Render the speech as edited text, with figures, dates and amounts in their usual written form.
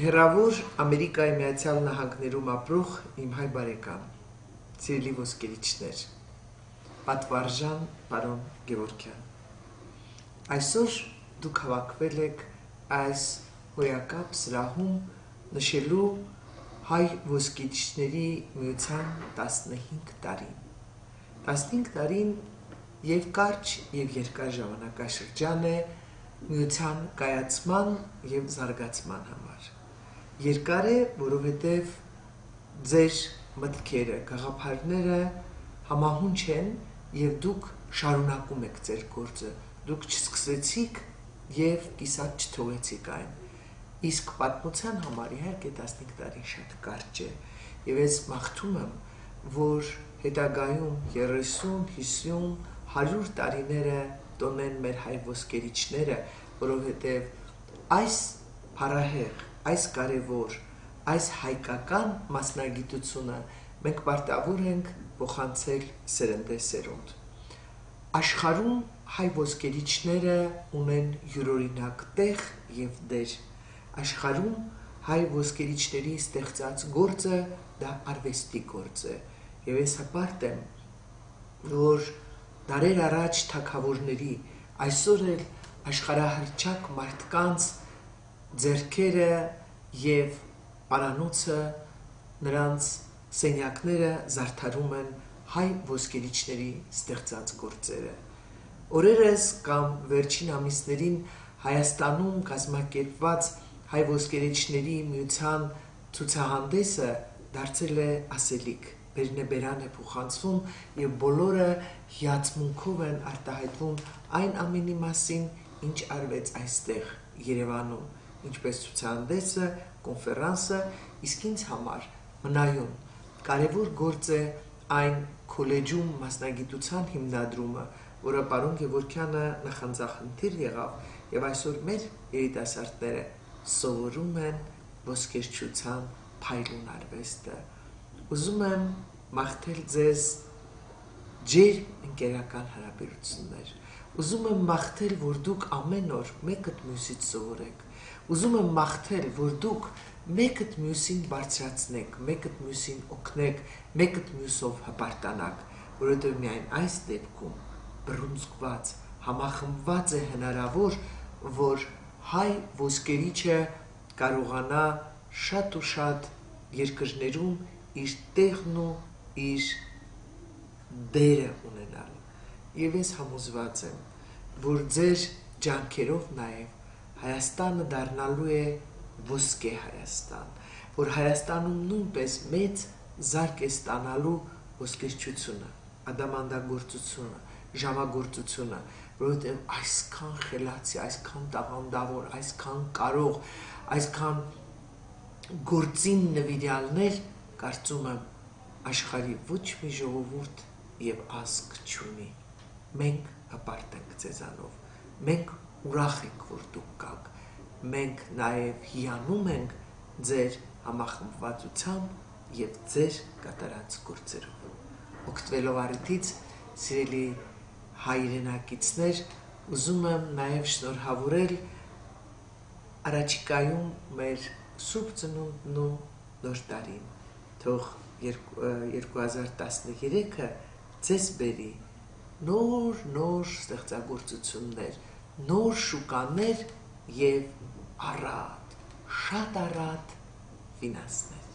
Հեռավոր Ամերիկայի Միացյալ Նահանգներում ապրող իմ հայ բարեկամ, սիրելի ոսկերիչներ, պատվարժան պարոն Գևորգյան, այսօր դուք հավաքվել եք այս հոյակապ սրահում նշելու հայ ոսկերիչների միության 15 տարին։ 15 տարին և կարճ և երկար ժամանակաշրջան է միության կայացման և զարգացման համար։ Երկար է, որովհետև ձեր մտքերը, գաղափարները համահունչ են և դուք շարունակում եք ձեր գործը, դուք չսկսեցիք և կիսատ չթողեցիք այն։ Իսկ պատմության համար իհարկե 15 տարին շատ կարճ է, և ես մաղթում եմ, որ հետագայում 30, 50, 100 տարիները տոնեն մեր հայ ոսկերիչները, որովհետև այս փառահեղ, այս կարևոր, այս հայկական մասնագիտությունը մենք պարտավոր ենք փոխանցել սերնդեսերունդ։ Աշխարհում հայ ոսկերիչները ունեն յուրօրինակ տեղ և դեր։ Աշխարհում հայ ոսկերիչների ստեղծած գործը դա արվեստի գործ է, և ես հպարտ եմ, որ դարեր առաջ թագավորների, այսօր էլ աշխարհահռչակ մարդկանց ձեռքերը և պարանոցը, նրանց սենյակները զարդարում են հայ ոսկերիչների ստեղծած գործերը։ Օրերս կամ վերջին ամիսներին Հայաստանում կազմակերպված հայ ոսկերիչների միության ցուցահանդեսը դարձել է ասելիք, բերնեբերան է փոխանցվում և բոլորը հիացմունքով են արտահայտվում այն ամենի մասին, ինչ արվեց այստեղ Երևանում, ինչպես ցուցահանդեսը, կոնֆերանսը, իսկ ինձ համար մնայուն կարևոր գործ է այն քոլեջում մասնագիտության հիմնադրումը, որը պարոն Գևորգյանը նախանձախնդիր եղավ, և այսօր մեր երիտասարդները սովորում են ոսկերչության փայլուն արվեստը։ Ուզում եմ մաղթել ձեզ ջերմ ընկերական հարաբերություններ։ Ուզում եմ մաղթել, որ դուք ամեն օր մեկըդ մյուսից սովորեք։ Ուզում եմ մաղթել, որ դուք մեկըդ մյուսին բարձրացնեք, մեկըդ մյուսին օգնեք, մեկըդ մյուսով հպարտանաք, որովհետև միայն այս դեպքում բռունցքված, համախմբված է հնարավոր, որ հայ ոսկերիչը կարողանա շատ ու շատ երկրներում իր տեղն ու իր դերը ունենալ։ Եվ ես համոզված եմ, որ ձեր ջանքերով նաև Հայաստանը դառնալու է ոսկե Հայաստան, որ Հայաստանում նույնպես մեծ զարկ է ստանալու ոսկերչությունը, ադամանդագործությունը, ժամագործությունը, որովհետև այսքան խելացի, այսքան տաղանդավոր, այսքան կարող, այսքան գործին նվիրյալներ, կարծում եմ, աշխարհի ոչ մի ժողովուրդ և ազգ չունի։ Մենք հպարտ ենք ձեզանով, մենք ուրախ ենք, որ դուք կաք, մենք նաև հիանում ենք ձեր համախմբվածությամբ և ձեր կատարած գործերով։ Օգտվելով առիթից, սիրելի հայրենակիցներ, ուզում եմ նաև շնորհավորել առաջիկայում մեր Սուրբ Ծնունդն ու Նոր տարին, թող 2013-ը ձեզ բերի նոր ստեղծագործություններ, նոր շուկաներ և առատ, շատ առատ ֆինանսներ։